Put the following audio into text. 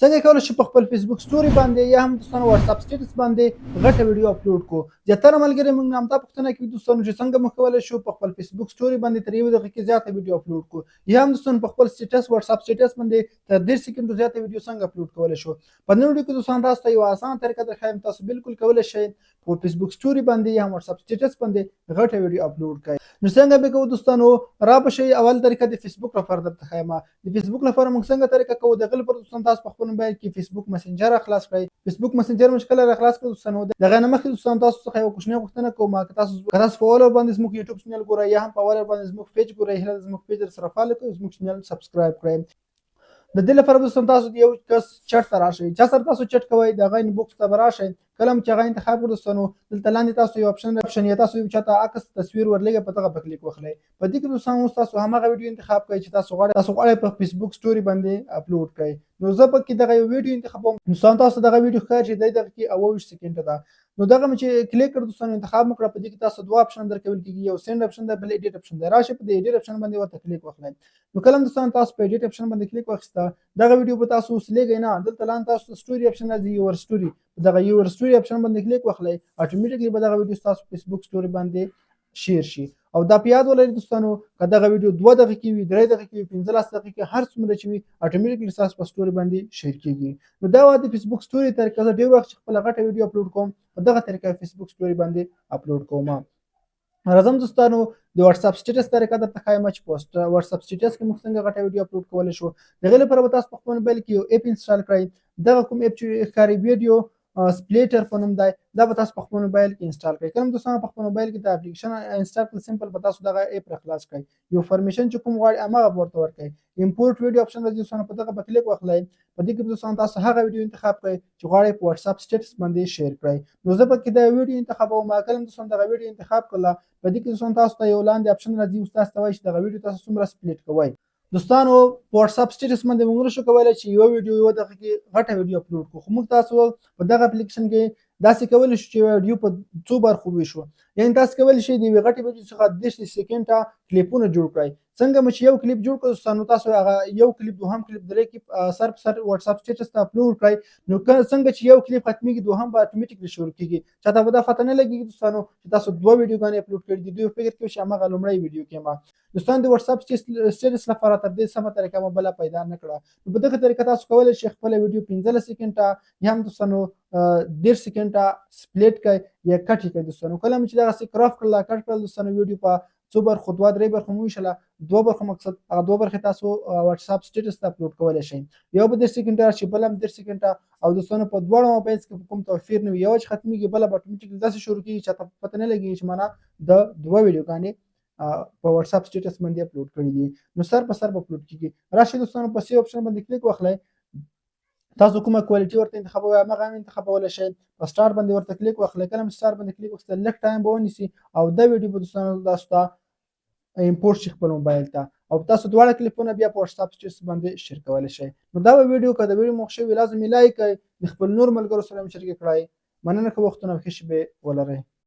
څنګه کولی شو په خپل فیسبوک سټوري باندې یا هم دوستانو واتس اپ سټیټس باندې غټه ویډیو اپلوډ کو. زیاتره ملګري موږ نه همدا پوښتنه کوي دوستانو چې څنګه موږ کولی شو په خپل فیسبوک سټوري باندې تر 1 دقیقې زیاته ویډیو اپلوډ کو، یا هم دوستانو په خپل سټیټس واتس اپ سټیټس باندې تر 10 سکندو زیاته ویډیو څنګه اپلوډ کولی شو. په نن ویډیو کې دوستانو تاسو ته یو اسانه طریقه درښایم، تاسو بالکل کولی شئ په فیسبوک سټوري باندې یا هم واتس اپ سټیټس باندې غټه ویډیو اپلوډ کړئ. نو څنګه به کوو دوستانو، را بشئ اول طریقه د فیسبوک لپاره درته ښایم. د فیسبوک لپاره موږ څنګه طریقه کوو، د غل پر دوستانو تاسو په خپل موبایل کې فیسبوک مسنجر خلاص کړئ. فیسبوک مسنجر مو چې کله راخلاص کړئ دوستانو، دغه نه مخکې دوستانو تاسو څخه یو کوچنۍ غوښتنه کوم که تاسو په اول باندې زموږ یوټیوب چینل ګورئ یا هم په اول باندې زموږ پیج ګورئ، هیله ده زموږ پیج درسره فالو کړئ، زموږ چینل سبسکرایب کړئ. د دې لپاره دوستانو تاسو د یو کس چټ ته راشئ، چا سره تاسو چټ کوئ د هغه انبوکس ته به راشئ. کله هم چې هغه انتخاب کړو دوستانو، دلته لاندې تاسو یو اپشن یا تاسو یو چاته عکس تصویر ورلېږئ، په دغه په کلیک وکړئ. په دې کې دوستانو اوس تاسو هماغه ویډیو انتخاب کړئ چې تاسو غواړئ په فیسبوک سټوري باندې اپلوډ کړئ. نو زه پکې دغه یو ویډیو انتخابوم. دوستانو تاسو دغه ویډیو ښکاري چې دغه کې 28 سکینډه ده. نو دغه مې چې کلیک کړ دوستانو انتخاب مو کړه، په دې کې تاسو دوه اپشن درکول کېږي، یو سینډ اپشن ده، بل ایډیټ اپشن ده. راشئ په دې ایډیټ اپشن باندې ورته کلیک وکړئ. نو کله هم دوستانو تاسو په ایډیټ اپشن باندې کلیک واخیسته، دغه ویډیو به تاسو اوس لیږئ نه، دلته لاندې تاسو سټوري اپشن راځي، یور سټوري، دغه یور سټوري اپشن باندې کلیک واخلئ. اټومیټیکلی به دغه ویډیو تاسو فیسبوک سټوري باندې شیر شي. او دا په یاد ولرئ دوستانو، که دغه ویډیو 2 دقیقې وي، 3 دقیقې وي، 15 دقیقې، هر څومره چې وي اټومیټیکلی ستاسو په سټوري باندې شیر کېږي. نو دا وه د فیسبوک سټوري طریقه. زه ډېر وخت چې خپله غټه ویډیو اپلوډ کوم، په دغه طریقه فیسبوک سټوري باندې اپلوډ کوم. راځم دوستانو د واتس اپ سټیټس طریقه درته ښایم چې په واتس اپ سټیټس کې موږ څنګه غټه ویډیو اپلوډ کولی شو. د هغې لپاره به تاسو په خپل موبایل کې یو اپ انسټال کړئ. دغه کوم اپ چې ښکاري ویډیو سپلیټر په نوم دی، دا به تاسو په خپل موبایل کې انسټال کړئ. کله هم دوستانو په خپل موبایل کې د اپلیکیشن انسټال کړل، سمپل به تاسو دغه اپ راخلاص کړئ. یو فرمیشن چې کوم غواړئ هماغه به ورته ورکړئ. امپورټ ویډیو اپشن راځي دوستانو، په دغه به کلیک واخلئ. په دې کې دوستانو تاسو هغه ویډیو انتخاب کړئ چې غواړئ په واتس اپ سټیټس باندې شیر کړئ. نو زه پکې دا ویډیو انتخابوم. کله هم دوستانو دغه ویډیو انتخاب کړله، په دې کې دوستانو تاسو ته یو لاندې اپشن راځي، اوس تاسو ته وایي چې دغه ویډیو تاسو څومره سپلیټ کوئ. دوستانو په واتس اپ سټیټس باندې موږ نشو کولی چې یوه ویډیو 1 دقیقې غټه ویډیو اپلوډ کړو، خو موږ تاسو په دغه اپلیکیشن کې داسې کولی شو چې یوه ویډیو په څو برخو وویشو. یعنې تاسو کولی شئ د یوې غټې ویډیو څخه 10 سکینډه کلیپونه جوړ کړئ. څنګه مو چې یو کلیپ جوړ کړ دوستانو، تاسو هغه یو کلیپ، دوهم کلیپ، درې کلیپ سر په سر واتس اپ سټیټس ته اپلوډ کړئ. نو څنګه چې یو کلیپ ختمیږي، دوهم به اټومیټیکلی شروع کېږي. چاته به دا پته نه لګېږي دوستانو چې تاسو 2 ویډیوګانې اپلوډ کړي دي، دوی به فکر کوي چې هماغه لومړی ویډیو کې یم. دوستانو د واتس اپ سټیټس لپاره تر دې سمه طریقه مو بله پیدا نه کړه. نو په دغه طریقه تاسو کولی شئ خپله ویډیو 15 سکینډه یا هم دوستانو 10 سکینډه سپلیټ کړئ یا کټ یې کړئ دوستانو. کله هم چې دغسې کراف کړله، کټ کړل دوستانو ویډیو په څو برخو، 2-3 برخو مو وویشله، 2 برخو مقصد، هغه 2 برخې تاسو واتس اپ سټیټس ته اپلوډ کولی شئ. یو به 10 سکینډه راشي، بل هم 10 سکینډه. او دوستانو په دواړو موبایلز کې کوم توپیر نه وي، یوه چې ختمیږي، بله به اټومیټیکلی داسې شروع کېږي چې چاته پته نه لګېږي چې معنا د 2 ویډیوګانې په واتس اپ سټیټس باندې اپلوډ کړي دي. نو سر په سر به اپلوډ کېږي. راشئ دوستانو په سیو اپشن باندې کلیک واخلئ. تاسو کومه کوالټي ورته انتخابوئ هماغه هم انتخابولی شئ. په سټار باندې ورته کلیک واخلئ. کله هم سټار باندې کلیک واخیستل، لږ ټایم به ونیسي او دا ویډیو به دوستانو تاسو ته امپورټ شي خپل موبایل ته، او تاسو دواړه کلیپونه بیا په واتس اپ سټیټس باندې شیر کولی شئ. نو دا ویډیو که د ویډیو مو خوښ شوي، لازم یې لایک کړئ، د خپل نور ملګرو سره هم شریکه کړئ. مننه که وختونه ښه شي ولرئ.